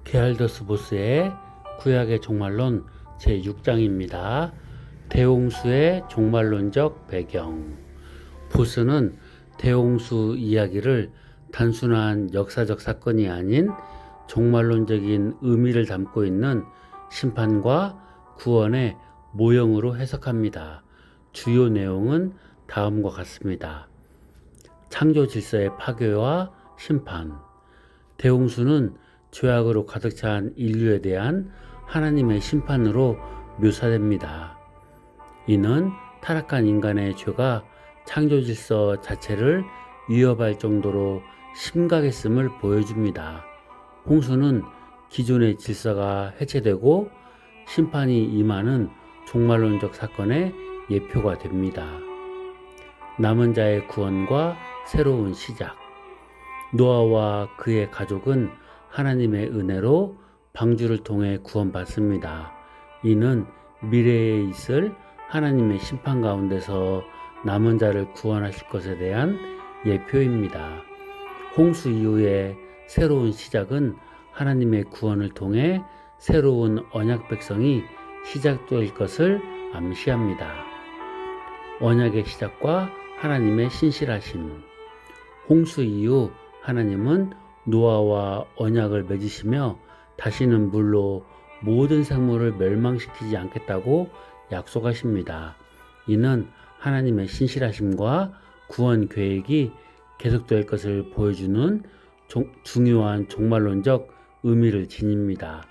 게알더스 보스의 구약의 종말론 제6장입니다. 대홍수의 종말론적 배경. 보스는 대홍수 이야기를 단순한 역사적 사건이 아닌 종말론적인 의미를 담고 있는 심판과 구원의 모형으로 해석합니다. 주요 내용은 다음과 같습니다. 창조 질서의 파괴와 심판. 대홍수는 죄악으로 가득 찬 인류에 대한 하나님의 심판으로 묘사됩니다. 이는 타락한 인간의 죄가 창조 질서 자체를 위협할 정도로 심각했음을 보여줍니다. 홍수는 기존의 질서가 해체되고 심판이 임하는 종말론적 사건의 예표가 됩니다. 남은 자의 구원과 새로운 시작. 노아와 그의 가족은 하나님의 은혜로 방주를 통해 구원받습니다. 이는 미래에 있을 하나님의 심판 가운데서 남은 자를 구원하실 것에 대한 예표입니다. 홍수 이후의 새로운 시작은 하나님의 구원을 통해 새로운 언약 백성이 시작될 것을 암시합니다. 언약의 시작과 하나님의 신실하심. 홍수 이후 하나님은 노아와 언약을 맺으시며 다시는 물로 모든 생물을 멸망시키지 않겠다고 약속하십니다. 이는 하나님의 신실하심과 구원 계획이 계속될 것을 보여주는 중요한 종말론적 의미를 지닙니다.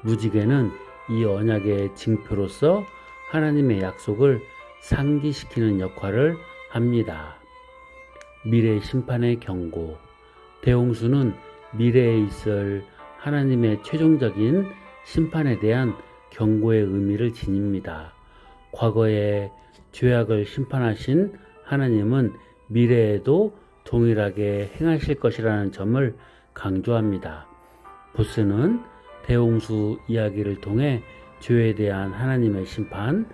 무지개는 이 언약의 징표로서 하나님의 약속을 상기시키는 역할을 합니다. 미래 심판의 경고. 대홍수는 미래에 있을 하나님의 최종적인 심판에 대한 경고의 의미를 지닙니다. 과거에 죄악을 심판하신 하나님은 미래에도 동일하게 행하실 것이라는 점을 강조합니다. 보스는 대홍수 이야기를 통해 죄에 대한 하나님의 심판,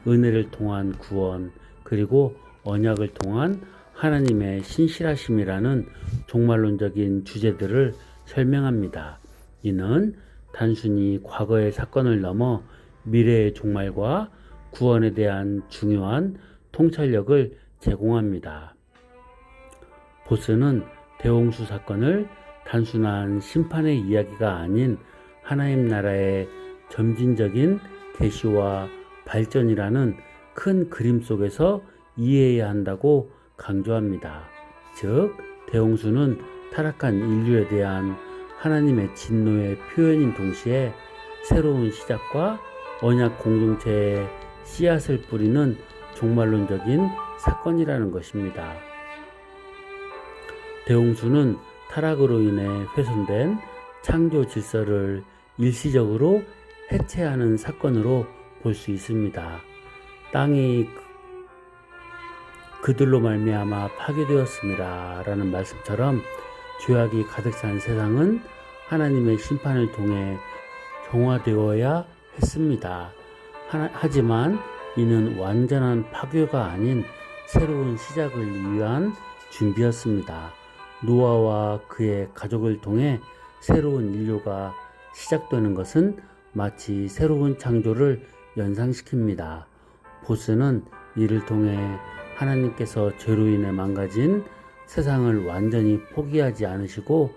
은혜를 통한 구원, 그리고 언약을 통한 하나님의 신실하심이라는 종말론적인 주제들을 설명합니다. 이는 단순히 과거의 사건을 넘어 미래의 종말과 구원에 대한 중요한 통찰력을 제공합니다. 보스는 대홍수 사건을 단순한 심판의 이야기가 아닌 하나님 나라의 점진적인 계시와 발전이라는 큰 그림 속에서 이해해야 한다고 강조합니다. 즉, 대홍수는 타락한 인류에 대한 하나님의 진노의 표현인 동시에 새로운 시작과 언약 공동체에 씨앗을 뿌리는 종말론적인 사건이라는 것입니다. 대홍수는 타락으로 인해 훼손된 창조 질서를 일시적으로 해체하는 사건으로 볼 수 있습니다. 땅이 그들로 말미암아 파괴되었습니다 라는 말씀처럼 죄악이 가득 찬 세상은 하나님의 심판을 통해 정화되어야 했습니다. 하지만 이는 완전한 파괴가 아닌 새로운 시작을 위한 준비였습니다. 노아와 그의 가족을 통해 새로운 인류가 시작되는 것은 마치 새로운 창조를 연상시킵니다. 보스는 이를 통해 하나님께서 죄로 인해 망가진 세상을 완전히 포기하지 않으시고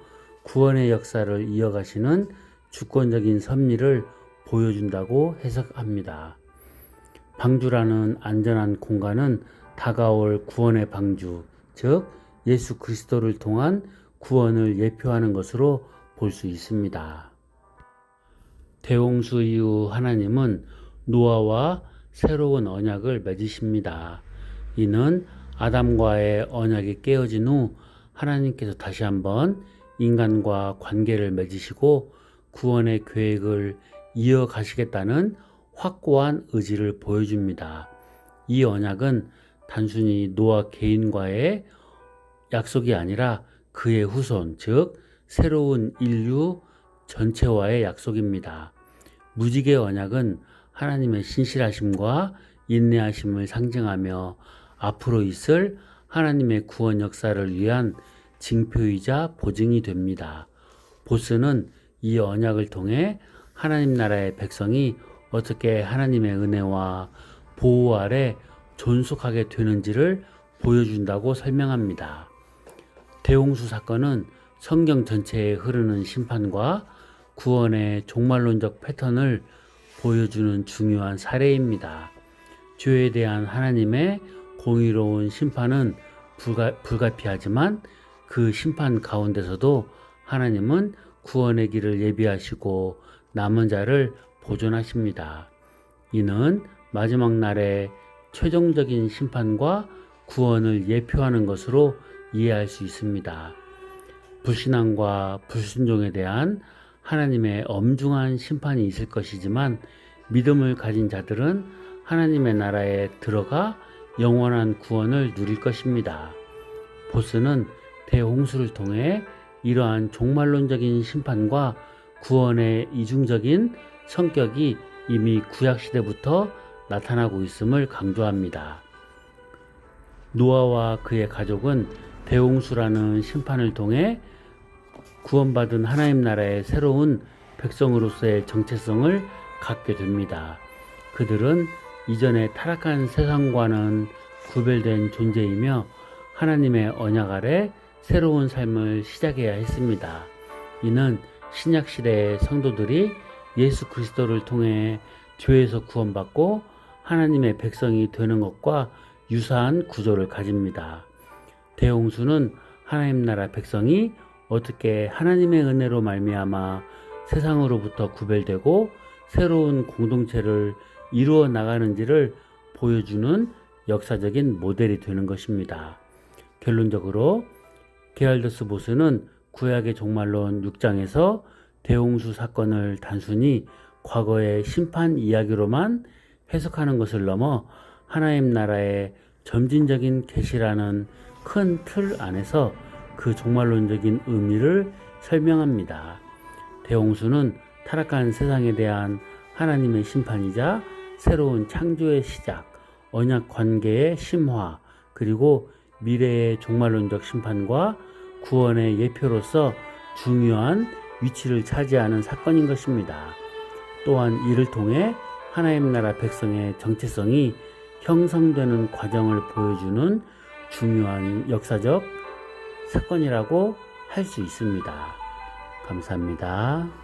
구원의 역사를 이어가시는 주권적인 섭리를 보여준다고 해석합니다. 방주라는 안전한 공간은 다가올 구원의 방주, 즉 예수 그리스도를 통한 구원을 예표하는 것으로 볼 수 있습니다. 대홍수 이후 하나님은 노아와 새로운 언약을 맺으십니다. 이는 아담과의 언약이 깨어진 후 하나님께서 다시 한번 인간과 관계를 맺으시고 구원의 계획을 이어가시겠다는 확고한 의지를 보여줍니다. 이 언약은 단순히 노아 개인과의 약속이 아니라 그의 후손, 즉 새로운 인류 전체와의 약속입니다. 무지개 언약은 하나님의 신실하심과 인내하심을 상징하며 앞으로 있을 하나님의 구원 역사를 위한 징표이자 보증이 됩니다. 보스는 이 언약을 통해 하나님 나라의 백성이 어떻게 하나님의 은혜와 보호 아래 존속하게 되는지를 보여준다고 설명합니다. 대홍수 사건은 성경 전체에 흐르는 심판과 구원의 종말론적 패턴을 보여주는 중요한 사례입니다. 죄에 대한 하나님의 공의로운 심판은 불가피하지만 그 심판 가운데서도 하나님은 구원의 길을 예비하시고 남은 자를 보존하십니다. 이는 마지막 날의 최종적인 심판과 구원을 예표하는 것으로 이해할 수 있습니다. 불신앙과 불순종에 대한 하나님의 엄중한 심판이 있을 것이지만 믿음을 가진 자들은 하나님의 나라에 들어가 영원한 구원을 누릴 것입니다. 보스는 대홍수를 통해 이러한 종말론적인 심판과 구원의 이중적인 성격이 이미 구약시대부터 나타나고 있음을 강조합니다. 노아와 그의 가족은 대홍수라는 심판을 통해 구원받은 하나님 나라의 새로운 백성으로서의 정체성을 갖게 됩니다. 그들은 이전의 타락한 세상과는 구별된 존재이며 하나님의 언약 아래 새로운 삶을 시작해야 했습니다. 이는 신약 시대의 성도들이 예수 그리스도를 통해 죄에서 구원받고 하나님의 백성이 되는 것과 유사한 구조를 가집니다. 대홍수는 하나님 나라 백성이 어떻게 하나님의 은혜로 말미암아 세상으로부터 구별되고 새로운 공동체를 이루어 나가는지를 보여주는 역사적인 모델이 되는 것입니다. 결론적으로 게랄더스 보스는 구약의 종말론 6장에서 대홍수 사건을 단순히 과거의 심판 이야기로만 해석하는 것을 넘어 하나님 나라의 점진적인 계시라는 큰 틀 안에서 그 종말론적인 의미를 설명합니다. 대홍수는 타락한 세상에 대한 하나님의 심판이자 새로운 창조의 시작, 언약 관계의 심화, 그리고 미래의 종말론적 심판과 구원의 예표로서 중요한 위치를 차지하는 사건인 것입니다. 또한 이를 통해 하나님 나라 백성의 정체성이 형성되는 과정을 보여주는 중요한 역사적 사건이라고 할 수 있습니다. 감사합니다.